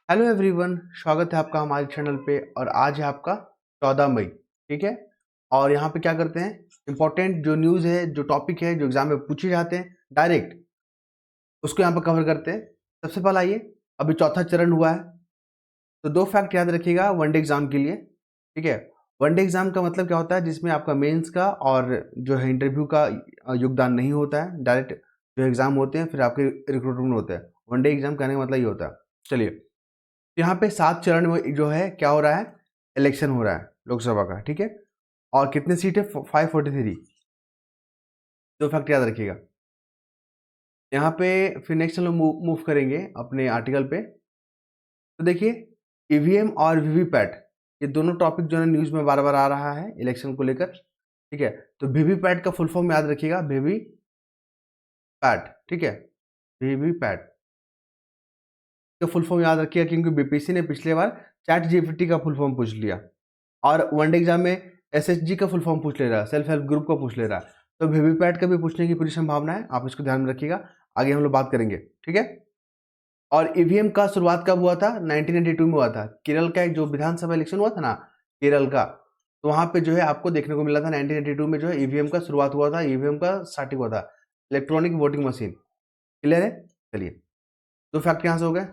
Hello everyone, स्वागत है आपका हमारे चैनल पे। और आज है आपका 14 मई। ठीक है। और यहाँ पे क्या करते हैं, इंपॉर्टेंट जो न्यूज़ है, जो टॉपिक है, जो एग्जाम में पूछे जाते हैं डायरेक्ट, उसको यहाँ पर कवर करते हैं। सबसे पहला ये, अभी चौथा चरण हुआ है, तो दो फैक्ट याद रखिएगा वनडे एग्जाम के लिए। ठीक है। वनडे एग्जाम का मतलब क्या होता है, जिसमें आपका मेंस का और जो है इंटरव्यू का योगदान नहीं होता है। डायरेक्ट जो एग्जाम होते हैं फिर आपके रिक्रूटमेंट होता है। वनडे एग्जाम कहने का मतलब ये होता है। चलिए, यहाँ पे 7 चरण में जो है क्या हो रहा है, इलेक्शन हो रहा है लोकसभा का। ठीक है। और कितने सीट है, 543। दो फैक्ट याद रखिएगा। यहाँ पे फिर नेक्स्ट हम लोग मूव करेंगे अपने आर्टिकल पे। तो देखिए, ईवीएम और वीवीपैट, ये दोनों टॉपिक जो है न्यूज में बार बार आ रहा है इलेक्शन को लेकर। ठीक है। तो वीवीपैट का फुल फॉर्म याद रखिएगा, वीवीपैट। ठीक है, वीवीपैट का फुल फॉर्म याद रखिएगा, क्योंकि बीपीएससी ने पिछले बार चैट जीपीटी का फुल फॉर्म पूछ लिया और वनडे एग्जाम में एसएचजी का फुल फॉर्म पूछ ले रहा है, सेल्फ हेल्प ग्रुप का पूछ ले रहा है। तो वीवीपैट का भी पूछने की पूरी संभावना है, आप इसको ध्यान में रखिएगा। आगे हम लोग बात करेंगे। ठीक है। और ईवीएम का शुरुआत कब हुआ था, 1992 में हुआ था। केरल का एक जो विधानसभा इलेक्शन हुआ था ना, केरल का, तो वहां पे जो है आपको देखने को मिला था 1992 में जो है ईवीएम का शुरुआत हुआ था, ईवीएम का स्टार्टिंग हुआ था, इलेक्ट्रॉनिक वोटिंग मशीन। क्लियर है। चलिए, दो फैक्ट यहाँ से हो गए।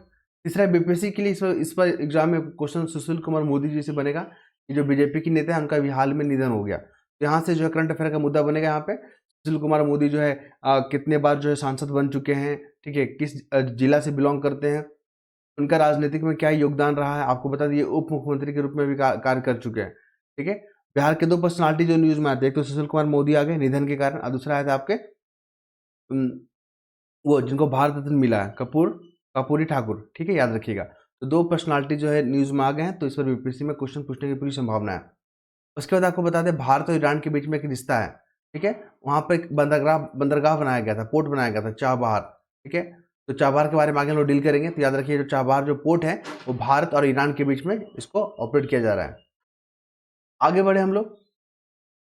तीसरा, बीपीएससी के लिए इस पर एग्जाम में क्वेश्चन सुशील कुमार मोदी जी से बनेगा। ये जो बीजेपी की नेता है, उनका भी हाल में निधन हो गया, तो यहाँ से जो है करंट अफेयर का मुद्दा बनेगा। यहाँ पे सुशील कुमार मोदी जो है कितने बार जो है सांसद बन चुके हैं, ठीक है, किस जिला से बिलोंग करते हैं, उनका राजनीतिक में क्या योगदान रहा है। आपको बता दिए उप मुख्यमंत्री के रूप में भी कार्य कर चुके हैं। ठीक है। बिहार के दो पर्सनालिटी जो न्यूज में आते हैं, एक तो सुशील कुमार मोदी आ गए निधन के कारण, और दूसरा आया था आपके वो जिनको भारत रत्न मिला है, कपूरी ठाकुर। ठीक है, याद रखिएगा। तो दो पर्सनालिटी जो है न्यूज में आ गए हैं, तो इस पर बीपीएससी में क्वेश्चन पूछने की पूरी संभावना है। उसके बाद आपको बता दें, भारत और ईरान के बीच में एक रिश्ता है। ठीक है। वहां पर एक बंदरगाह बनाया गया था, पोर्ट बनाया गया था, चाबहार। ठीक है। तो चाबहार के बारे में आगे हम लोग डील करेंगे। तो याद रखिए, जो चाबहार जो पोर्ट है, वो भारत और ईरान के बीच में इसको ऑपरेट किया जा रहा है। आगे बढ़े हम लोग,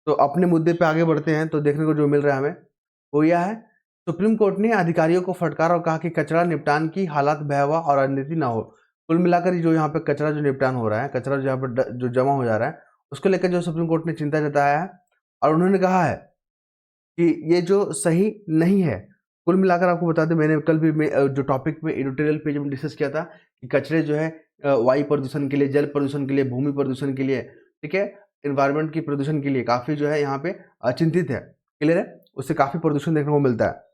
तो अपने मुद्दे पे आगे बढ़ते हैं। तो देखने को जो मिल रहा है हमें, वो यह है, सुप्रीम कोर्ट ने अधिकारियों को फटकारा और कहा कि कचरा निपटान की हालात भयावह और राजनीति ना हो। कुल मिलाकर जो यहाँ पे कचरा जो निपटान हो रहा है, कचरा जो यहाँ पर जो जमा हो जा रहा है, उसको लेकर जो सुप्रीम कोर्ट ने चिंता जताया है। और उन्होंने कहा है कि ये जो सही नहीं है। कुल मिलाकर आपको बता दें, मैंने कल भी जो टॉपिक पे एडिटोरियल पेज में डिस्कस किया था कि कचरे जो है वायु प्रदूषण के लिए, जल प्रदूषण के लिए, भूमि प्रदूषण के लिए, ठीक है, इन्वायरमेंट की प्रदूषण के लिए काफ़ी जो है यहाँ पे चिंतित है। क्लियर है। उससे काफ़ी प्रदूषण देखने को मिलता है।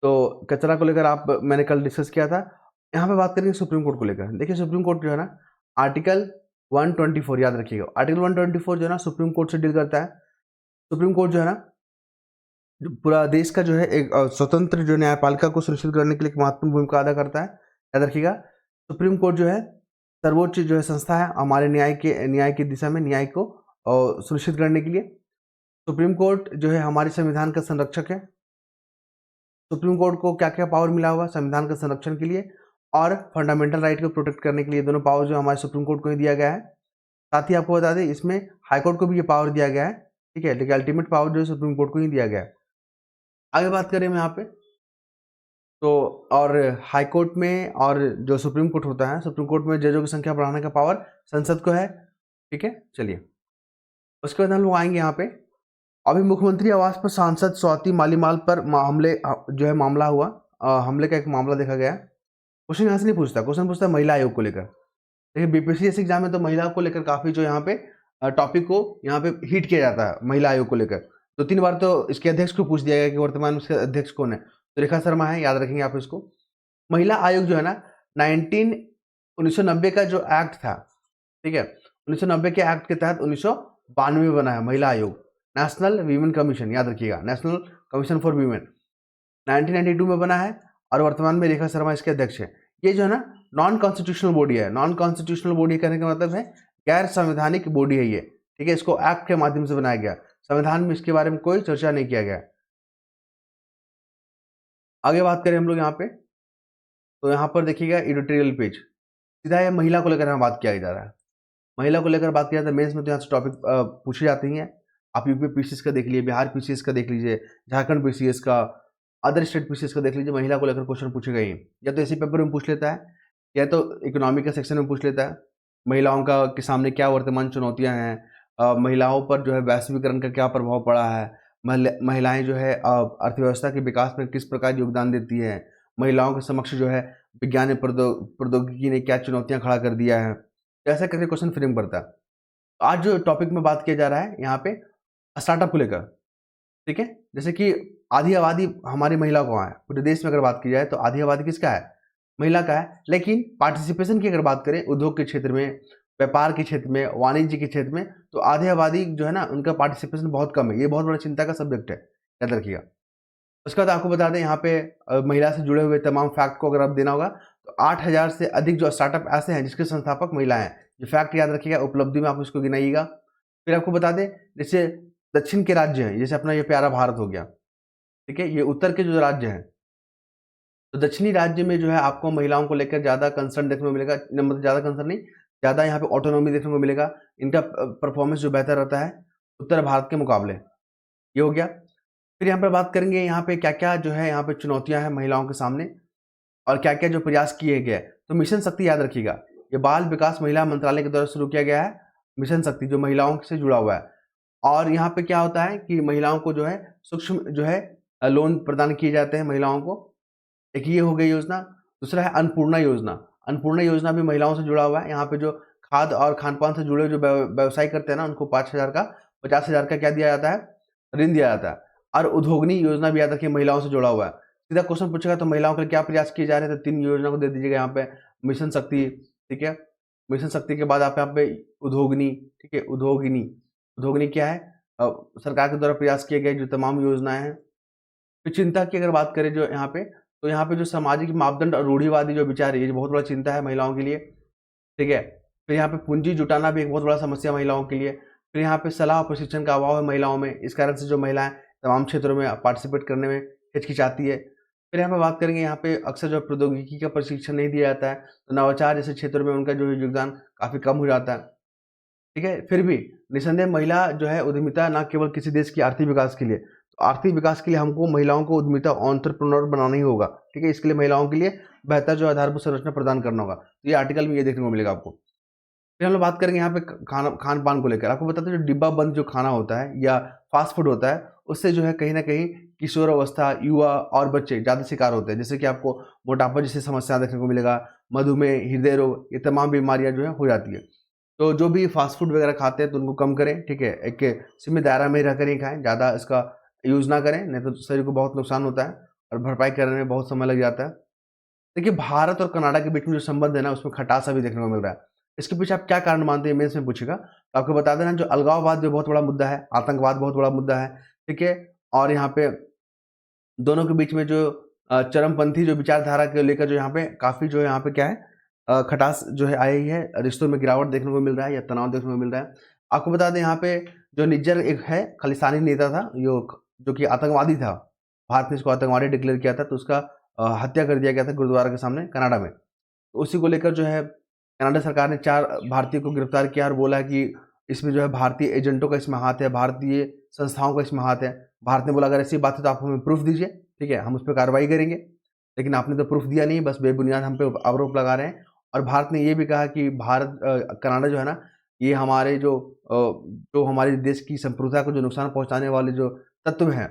तो कचरा को लेकर मैंने कल डिस्कस किया था। यहाँ पे बात करेंगे सुप्रीम कोर्ट को लेकर। देखिए, सुप्रीम कोर्ट जो है ना, आर्टिकल 124 याद रखिएगा। आर्टिकल 124 जो है ना, सुप्रीम कोर्ट से डील करता है। सुप्रीम कोर्ट जो है ना, जो पूरा देश का जो है एक स्वतंत्र जो न्यायपालिका को सुनिश्चित करने के लिए एक महत्वपूर्ण भूमिका अदा करता है। याद रखिएगा, सुप्रीम कोर्ट जो है सर्वोच्च जो है संस्था है हमारे न्याय की दिशा में न्याय को सुनिश्चित करने के लिए। सुप्रीम कोर्ट जो है हमारे संविधान का संरक्षक है। सुप्रीम कोर्ट को क्या क्या पावर मिला हुआ, संविधान के संरक्षण के लिए और फंडामेंटल राइट को प्रोटेक्ट करने के लिए, दोनों पावर जो हमारे सुप्रीम कोर्ट को ही दिया गया है। साथ ही आपको बता दें, इसमें हाईकोर्ट को भी ये पावर दिया गया है। ठीक है, लेकिन अल्टीमेट पावर जो है सुप्रीम कोर्ट को ही दिया गया है। आगे बात करें हम यहाँ पे, तो और हाई कोर्ट में और जो सुप्रीम कोर्ट होता है, सुप्रीम कोर्ट में जजों की संख्या बढ़ाने का पावर संसद को है। ठीक है। चलिए, उसके बाद हम लोग आएंगे यहाँ पे। अभी मुख्यमंत्री आवास पर सांसद स्वाति मालीवाल पर हमले जो है मामला हुआ, हमले का एक मामला देखा गया। क्वेश्चन यहाँ से नहीं पूछता, क्वेश्चन पूछता है महिला आयोग को लेकर। देखिए, बीपीएससी एग्जाम में तो महिला को लेकर काफी जो यहाँ पे टॉपिक को यहाँ पे हिट किया जाता है, महिला आयोग को लेकर। 2-3 बार तो इसके अध्यक्ष को पूछ दिया गया कि वर्तमान में उसके अध्यक्ष कौन है, तो रेखा शर्मा है, याद रखेंगे आप इसको। महिला आयोग जो है ना, 1990 का जो एक्ट था, ठीक है, 1990 के एक्ट के तहत 1992 में बना है महिला आयोग, नेशनल वीमेन कमीशन। याद रखिएगा, नेशनल कमीशन फॉर वीमेन 1992 में बना है और वर्तमान में रेखा शर्मा इसके अध्यक्ष है। ये जो है ना, नॉन कॉन्स्टिट्यूशनल बॉडी है। नॉन कॉन्स्टिट्यूशनल बॉडी कहने का मतलब है गैर संवैधानिक बॉडी है ये। ठीक है, इसको एक्ट के माध्यम से बनाया गया, संविधान में इसके बारे में कोई चर्चा नहीं किया गया। आगे बात करें हम लोग यहाँ पे, तो यहाँ पर देखिएगा एडिटोरियल पेज, सीधा ये महिला को लेकर यहाँ बात किया जा रहा है। महिला को लेकर बात किया जाता है मेंस में, तो यहाँ से टॉपिक पूछी जाती हैं। आप यूपी पीसीएस का देख लीजिए, बिहार पीसीएस का देख लीजिए, झारखंड पीसीएस का, अदर स्टेट पीसीएस का देख लीजिए, महिला को लेकर क्वेश्चन पूछे गए हैं। या तो इसी पेपर में पूछ लेता है या तो इकोनॉमी के सेक्शन में पूछ लेता है, महिलाओं का के सामने क्या वर्तमान चुनौतियाँ हैं, महिलाओं पर जो है वैश्वीकरण का क्या प्रभाव पड़ा है, महिलाएँ जो है अर्थव्यवस्था के विकास में किस प्रकार योगदान देती हैं, महिलाओं के समक्ष जो है विज्ञान प्रौद्योगिकी ने क्या चुनौतियाँ खड़ा कर दिया है। तो ऐसा करके क्वेश्चन फ्रेम करता है। आज जो टॉपिक में बात किया जा रहा है यहाँ पे स्टार्टअप को लेकर, ठीक है? जैसे कि आधी आबादी हमारी महिला को है, पूरे देश में अगर बात की जाए तो आधी आबादी किसका है? महिला का है। लेकिन पार्टिसिपेशन की अगर बात करें उद्योग के क्षेत्र में, व्यापार के क्षेत्र में, वाणिज्य के क्षेत्र में, तो आधी आबादी जो है ना उनका पार्टिसिपेशन बहुत कम है। ये बहुत बड़ा चिंता का सब्जेक्ट है, याद रखिएगा। उसके बाद आपको बता दें यहाँ पे महिला से जुड़े हुए तमाम फैक्ट को अगर आप देना होगा तो 8000 से अधिक जो स्टार्टअप ऐसे हैं जिसके संस्थापक महिला हैं। ये फैक्ट याद रखिएगा, उपलब्धि में आप उसको गिनाइएगा। फिर आपको बता दें जैसे दक्षिण के राज्य हैं, जैसे अपना ये प्यारा भारत हो गया, ठीक है? ये उत्तर के जो राज्य हैं, तो दक्षिणी राज्य में जो है आपको महिलाओं को लेकर ज़्यादा कंसर्न देखने को मिलेगा, मतलब ज़्यादा कंसर्न नहीं, ज़्यादा यहाँ पे ऑटोनॉमी देखने को मिलेगा। इनका परफॉर्मेंस जो बेहतर रहता है उत्तर भारत के मुकाबले। ये हो गया। फिर यहाँ पर बात करेंगे यहाँ पे क्या-क्या जो है यहाँ पे चुनौतियाँ हैं महिलाओं के सामने और क्या-क्या जो प्रयास किए गए। तो मिशन शक्ति याद रखिएगा, ये बाल विकास महिला मंत्रालय के द्वारा शुरू किया गया है, मिशन शक्ति जो महिलाओं से जुड़ा हुआ है। और यहाँ पे क्या होता है कि महिलाओं को जो है सूक्ष्म जो है लोन प्रदान किए जाते हैं महिलाओं को। एक ये हो गई योजना। दूसरा है अन्नपूर्णा योजना। अन्नपूर्णा योजना भी महिलाओं से जुड़ा हुआ है। यहाँ पे जो खाद्य और खान-पान से जुड़े जो व्यवसाय करते हैं ना उनको 5000 का 50,000 का क्या दिया जाता है? ऋण दिया जाता है। और उद्योगनी योजना भी याद रखिए महिलाओं से जुड़ा हुआ है। सीधा क्वेश्चन पूछेगा तो महिलाओं के लिए क्या प्रयास किए जा रहे हैं? तो 3 योजना को दे दीजिएगा यहाँ पे। मिशन शक्ति, ठीक है? मिशन शक्ति के बाद आप यहाँ पे उद्योगनी, ठीक है? उद्योगिनी, उद्योगिनी क्या है? सरकार के द्वारा प्रयास किए गए जो तमाम योजनाएँ हैं। फिर चिंता की अगर बात करें जो यहाँ पे, तो यहाँ पे जो सामाजिक मापदंड और रूढ़िवादी जो विचार है, ये बहुत बड़ा चिंता है महिलाओं के लिए, ठीक है? फिर यहाँ पे पूंजी जुटाना भी एक बहुत बड़ा समस्या महिलाओं के लिए। फिर यहाँ पे सलाह और प्रशिक्षण का अभाव है महिलाओं में, इस कारण से जो महिलाएँ तमाम क्षेत्रों में पार्टिसिपेट करने में हिचकिचाती है। फिर यहाँ पे बात करेंगे यहाँ पे अक्सर जो प्रौद्योगिकी का प्रशिक्षण नहीं दिया जाता है, तो नवाचार जैसे क्षेत्रों में उनका जो है योगदान काफ़ी कम हो जाता है, ठीक है? फिर भी निसंदेह महिला जो है उद्यमिता ना केवल किसी देश की आर्थिक विकास के लिए, तो आर्थिक विकास के लिए हमको महिलाओं को उद्यमिता एंटरप्रेन्योर बनाना ही होगा, ठीक है? इसके लिए महिलाओं के लिए बेहतर जो आधारभूत संरचना प्रदान करना होगा। तो ये आर्टिकल में ये देखने को मिलेगा आपको। फिर हम लोग बात करेंगे यहाँ पे खान-पान को लेकर। आपको बताते हैं जो डिब्बा बंद जो खाना होता है या फ़ास्ट फूड होता है, उससे जो है कहीं न कहीं किशोर अवस्था, युवा और बच्चे ज़्यादा शिकार होते हैं। जैसे कि आपको मोटापा जैसी समस्या देखने को मिलेगा, मधुमेह, हृदय रोग, ये तमाम बीमारियाँ जो है हो जाती है। तो जो भी फ़ास्ट फूड वगैरह खाते हैं तो उनको कम करें, ठीक है? एक सीमित दायरा में रहकर ही खाएँ, ज़्यादा इसका यूज़ ना करें, नहीं तो शरीर को बहुत नुकसान होता है और भरपाई करने में बहुत समय लग जाता है। देखिए भारत और कनाडा के बीच में जो संबंध है ना उसमें खटास अभी देखने को मिल रहा है। इसके पीछे आप क्या कारण मानते हैं मेंस में पूछेगा। तो आपको बता देना जो अलगाववाद जो बहुत बड़ा मुद्दा है, आतंकवाद बहुत बड़ा मुद्दा है, ठीक है? और यहाँ पे दोनों के बीच में जो चरमपंथी जो विचारधारा को लेकर जो यहाँ पे काफ़ी जो है यहाँ पे क्या है खटास जो है आई है, रिश्तों में गिरावट देखने को मिल रहा है या तनाव देखने को मिल रहा है। आपको बता दें यहाँ पे जो निज्जर एक है खालिस्तानी नेता था जो कि आतंकवादी था। भारत ने इसको आतंकवादी डिक्लेयर किया था तो उसका हत्या कर दिया गया था गुरुद्वारा के सामने कनाडा में। तो उसी को लेकर जो है कनाडा सरकार ने 4 भारतीयों को गिरफ्तार किया और बोला कि इसमें जो है भारतीय एजेंटों का इसमें हाथ है, भारतीय संस्थाओं का इसमें हाथ है। भारत ने बोला अगर ऐसी बात है तो आप हमें प्रूफ़ दीजिए, ठीक है? हम उस पे कार्रवाई करेंगे। लेकिन आपने तो प्रूफ़ दिया नहीं, बस बेबुनियाद हम पे आरोप लगा रहे हैं। और भारत ने ये भी कहा कि कनाडा जो है ना, ये हमारे जो हमारे देश की संप्रभुता को जो नुकसान पहुँचाने वाले जो तत्व हैं,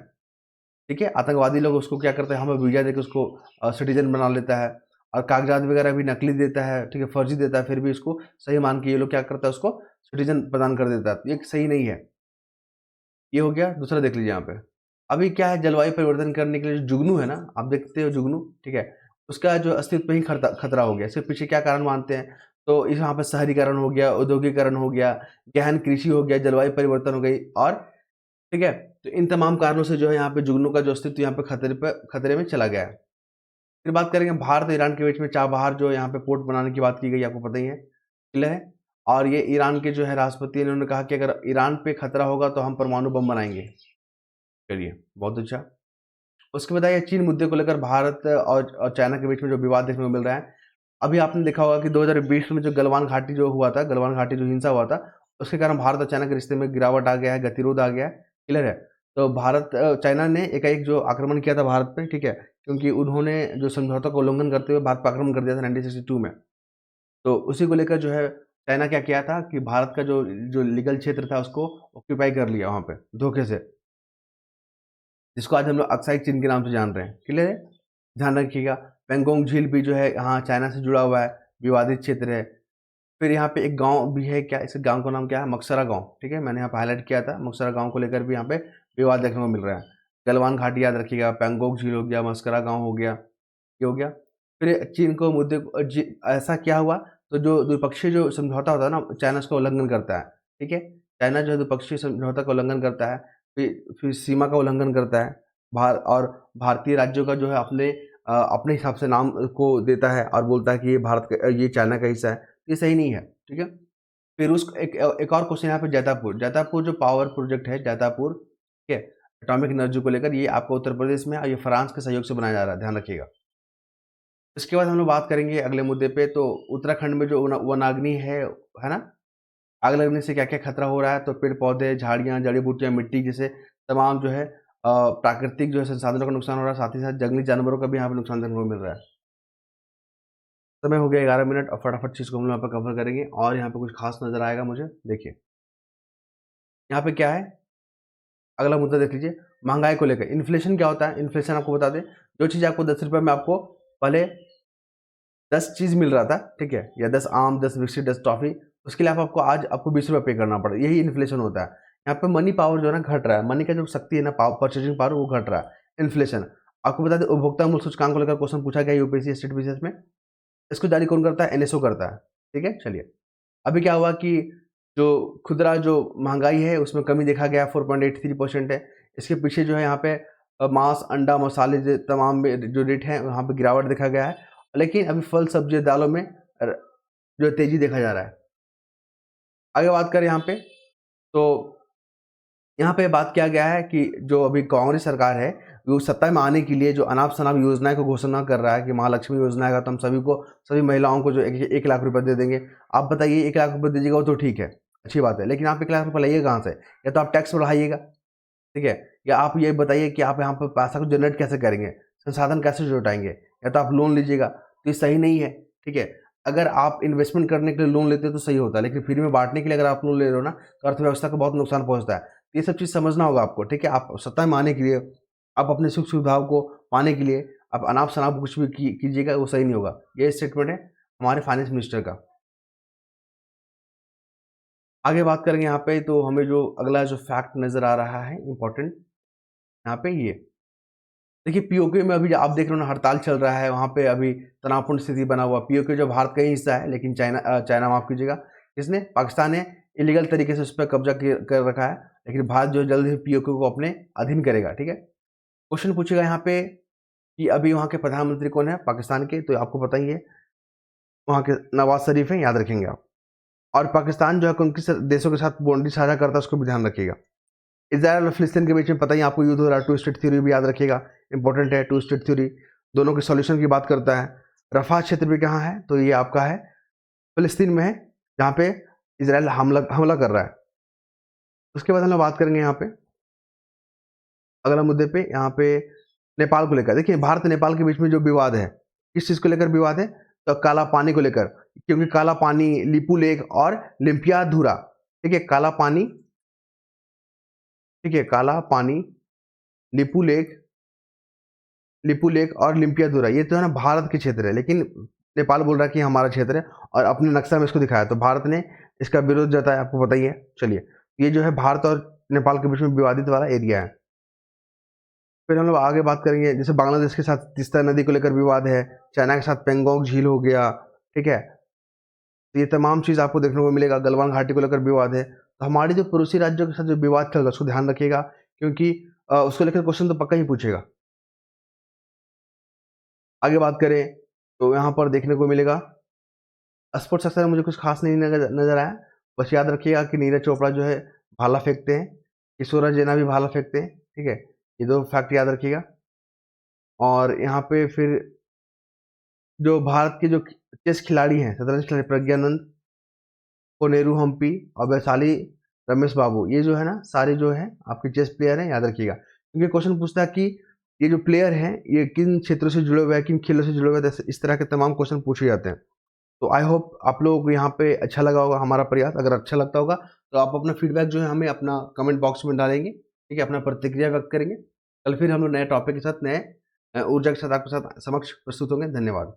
ठीक है? आतंकवादी लोग उसको क्या करते हैं, हमें वीज़ा देके उसको सिटीज़न बना लेता है और कागज़ात वगैरह भी नकली देता है, ठीक है? फ़र्ज़ी देता है, फिर भी इसको सही मान के ये लोग क्या करता है उसको सिटीज़न प्रदान कर देता है। तो ये सही नहीं है। ये हो गया, दूसरा देख लीजिए यहाँ पे। अभी क्या है जलवायु परिवर्तन करने के लिए जो जुगनू है ना, आप देखते हो जुगनू, ठीक है? उसका जो अस्तित्व ही खतरा हो गया। इसके पीछे क्या कारण मानते हैं? तो इस यहाँ पे शहरीकरण हो गया, औद्योगीकरण हो गया, गहन कृषि हो गया, जलवायु परिवर्तन हो गई और ठीक है? तो इन तमाम कारणों से जो है यहाँ पे जुगनू का जो अस्तित्व यहाँ पे खतरे में चला गया है। फिर बात करेंगे भारत और ईरान के बीच में चाबहार जो यहाँ पे पोर्ट बनाने की बात की गई, आपको पता ही है, क्लियर है? और ये ईरान के जो है राष्ट्रपति ने उन्होंने कहा कि अगर ईरान पे खतरा होगा तो हम परमाणु बम बनाएँगे। चलिए, बहुत अच्छा। उसके बाद आइए चीन मुद्दे को लेकर भारत और चाइना के बीच में जो विवाद देखने को मिल रहा है। अभी आपने देखा होगा कि 2020 में जो गलवान घाटी जो हुआ था, गलवान घाटी जो हिंसा हुआ था, उसके कारण भारत और चाइना के रिश्ते में गिरावट आ गया है, गतिरोध आ गया है, क्लियर है? तो चाइना ने एकाएक जो आक्रमण किया था भारत पे, ठीक है? क्योंकि उन्होंने जो समझौता का उल्लंघन करते हुए भारत पे आक्रमण कर दिया था 1962 में। तो उसी को लेकर जो है चाइना क्या किया था कि भारत का जो जो लीगल क्षेत्र था उसको ऑक्यूपाई कर लिया वहाँ पे धोखे से, जिसको आज हम लोग अक्साई चीन के नाम से जान रहे हैं। क्लियर है? ध्यान रखिएगा। पेंगोंग झील भी जो है यहाँ चाइना से जुड़ा हुआ है, विवादित क्षेत्र है। फिर यहाँ पे एक गांव भी है, क्या इस गांव का नाम क्या है? मकसरा गांव। ठीक है, मैंने यहाँ पे हाईलाइट किया था। मकसरा गांव को लेकर भी यहाँ पे विवाद देखने को मिल रहा है। गलवान घाटी याद रखिएगा, पेंगोंग झील हो गया, मस्करा गांव हो गया, ये हो गया। फिर चीन को मुद्दे ऐसा क्या हुआ, तो जो द्विपक्षीय जो समझौता होता है ना, चाइना उसका उल्लंघन करता है। ठीक है, चाइना जो है द्विपक्षीय समझौता का उल्लंघन करता है, फिर सीमा का उल्लंघन करता है, और भारतीय राज्यों का जो है अपने हिसाब से नाम को देता है और बोलता है कि ये भारत का, ये चाइना का हिस्सा है। ये सही नहीं है। ठीक है, फिर उस एक और क्वेश्चन यहाँ पे जैतापुर जो पावर प्रोजेक्ट है जैतापुर, ठीक है, एटॉमिक एनर्जी को लेकर, ये आपका उत्तर प्रदेश में और ये फ्रांस के सहयोग से बनाया जा रहा है, ध्यान रखिएगा। इसके बाद हम लोग बात करेंगे अगले मुद्दे पे, तो उत्तराखंड में जो वनाग्नि है ना, आग लगने से क्या क्या खतरा हो रहा है, तो पेड़ पौधे, झाड़ियाँ, जड़ी बूटियाँ, मिट्टी जैसे तमाम जो है प्राकृतिक जो है संसाधनों का नुकसान हो रहा है, साथ ही साथ जंगली जानवरों का भी यहाँ पे नुकसान देखने को मिल रहा है। समय हो गया 11 मिनट, और फटाफट चीज़ को हम लोग यहाँ पे कवर करेंगे। और यहाँ पे कुछ खास नजर आएगा मुझे, देखिए यहाँ पे क्या है, अगला मुद्दा देख लीजिए, महंगाई को लेकर। इन्फ्लेशन क्या होता है? इन्फ्लेशन आपको बता दें, जो चीज़ आपको 10 रुपये में आपको पहले 10 चीज़ मिल रहा था, ठीक है, या 10 आम, 10 बिस्किट, 10 टॉफी, उसके लिए आपको आज आपको 20 रुपये पे करना पड़ा। यही इन्फ्लेशन होता है। यहाँ पे मनी पावर जो है ना घट रहा है, मनी का जो शक्ति है ना, परचेजिंग पावर, वो घट रहा है। इन्फ्लेशन आपको बता दें, उपभोक्ता मूल्य सूचकांक को लेकर क्वेश्चन पूछा गया यूपीएससी स्टेट बिजनेस में। इसको जारी कौन करता है? एनएसओ करता है। ठीक है, चलिए अभी क्या हुआ कि जो खुदरा जो महंगाई है उसमें कमी देखा गया, 4.83% है। इसके पीछे जो है यहाँ पे मांस, अंडा, मसाले तमाम में जो रेट है वहाँ पे गिरावट देखा गया है। लेकिन अभी फल, सब्जी, दालों में जो तेजी देखा जा रहा है। आगे बात करें यहाँ पे, तो यहाँ पे बात किया गया है कि जो अभी कांग्रेस सरकार है, वो सत्ता में आने के लिए जो अनाप शनाप योजनाएं को घोषणा कर रहा है कि महालक्ष्मी योजना आएगा तो हम सभी महिलाओं को जो 1 लाख रुपए दे देंगे। आप बताइए, 1 लाख रुपए दीजिएगा वो तो ठीक है, अच्छी बात है, लेकिन आप 1 लाख रुपए लाइए कहाँ से? या तो आप टैक्स बढ़ाइएगा, ठीक है, या आप ये बताइए कि आप यहाँ पर पैसा को जनरेट कैसे करेंगे, संसाधन कैसे जुटाएंगे, या तो आप लोन लीजिएगा, तो ये सही नहीं है। ठीक है, अगर आप इन्वेस्टमेंट करने के लिए लोन लेते हो तो सही होता है, लेकिन फ्री में बांटने के लिए अगर आप लोन ले रहे हो ना, तो अर्थव्यवस्था को बहुत नुकसान पहुंचता है। ये सब चीज़ समझना होगा आपको। ठीक है, आप सत्ता में आने के लिए, आप अपने सुख सुविधाओं को पाने के लिए आप अनाप शनाप कुछ भी कीजिएगा, वो सही नहीं होगा। ये स्टेटमेंट है हमारे फाइनेंस मिनिस्टर का। आगे बात करेंगे यहाँ पे, तो हमें जो अगला जो फैक्ट नजर आ रहा है इंपॉर्टेंट, यहाँ पे ये देखिए, पीओके में अभी आप देख रहे हो ना, हड़ताल चल रहा है, वहाँ पे अभी तनावपूर्ण स्थिति बना हुआ। पीओके जो भारत का ही हिस्सा है, लेकिन चाइना माफ कीजिएगा, इसने पाकिस्तान ने इलीगल तरीके से उस पर कब्जा कर रखा है, लेकिन भारत जो जल्द ही पीओके को अपने अधीन करेगा। ठीक है, क्वेश्चन पूछेगा यहाँ पे कि अभी वहाँ के प्रधानमंत्री कौन है पाकिस्तान के, तो आपको पता ही है, वहाँ के नवाज शरीफ है, याद रखेंगे आप। और पाकिस्तान जो है उनके देशों के साथ बाउंड्री साझा करता है, उसको भी ध्यान रखिएगा। इजराइल और फिलिस्तीन के बीच में पता ही आपको युद्ध हो रहा है, 2 स्टेट थ्योरी भी याद रखिएगा, इंपॉर्टेंट है। 2 स्टेट थ्योरी दोनों के सॉल्यूशन की बात करता है। रफा क्षेत्र भी कहाँ है, तो ये आपका है फिलिस्तीन में है, जहाँ पे इजराइल हमला कर रहा है। उसके बाद हम लोग बात करेंगे यहाँ पे अगला मुद्दे पे, यहाँ पे नेपाल को लेकर। देखिए, भारत नेपाल के बीच में जो विवाद है, किस चीज़ को लेकर विवाद है, तो काला पानी को लेकर, क्योंकि काला पानी, लिपू लेक और लिम्पियाधुरा, ठीक है, काला पानी, ठीक है, काला पानी, लिपू लेक और लिम्पियाधुरा, ये तो है ना भारत के क्षेत्र है, लेकिन नेपाल बोल रहा है कि हमारा क्षेत्र है, और अपने नक्शा में इसको दिखाया, तो भारत ने इसका विरोध जताया, आपको पता ही है। चलिए, ये जो है भारत और नेपाल के बीच में विवादित वाला एरिया है। फिर हम लोग आगे बात करेंगे, जैसे बांग्लादेश के साथ तीस्ता नदी को लेकर विवाद है, चाइना के साथ पेंगोंग झील हो गया, ठीक है, तो ये तमाम चीज़ आपको देखने को मिलेगा। गलवान घाटी को लेकर विवाद है। तो हमारे जो पड़ोसी राज्यों के साथ जो विवाद चल रहा है उसको ध्यान रखिएगा, क्योंकि उसको लेकर क्वेश्चन तो पक्का ही पूछेगा। आगे बात करें तो यहाँ पर देखने को मिलेगा, स्पोर्ट्स सेक्टर में मुझे कुछ खास नहीं नजर आया। बस याद रखिएगा कि नीरज चोपड़ा जो है भाला फेंकते हैं, किशोर जेना भी भाला फेंकते हैं, ठीक है, ये 2 फैक्ट याद रखिएगा। और यहाँ पे फिर जो भारत के जो चेस खिलाड़ी हैं, शतरंज खिलाड़ी, प्रज्ञानंद, कोनेरू हम्पी और वैशाली रमेश बाबू, ये जो है ना सारे जो है आपके चेस प्लेयर हैं, याद रखिएगा, क्योंकि क्वेश्चन पूछता है कि ये जो प्लेयर हैं ये किन क्षेत्रों से जुड़े हुए हैं, किन खेलों से जुड़े हुए हैं, इस तरह के तमाम क्वेश्चन पूछे जाते हैं। तो आई होप आप लोगों को यहाँ पे अच्छा लगा होगा हमारा प्रयास। अगर अच्छा लगता होगा तो आप अपना फीडबैक जो है हमें अपना कमेंट बॉक्स में डालेंगे, ठीक है, अपना प्रतिक्रिया व्यक्त करेंगे। कल फिर हम लोग नए टॉपिक के साथ, नए ऊर्जा के साथ आपके साथ समक्ष प्रस्तुत होंगे। धन्यवाद।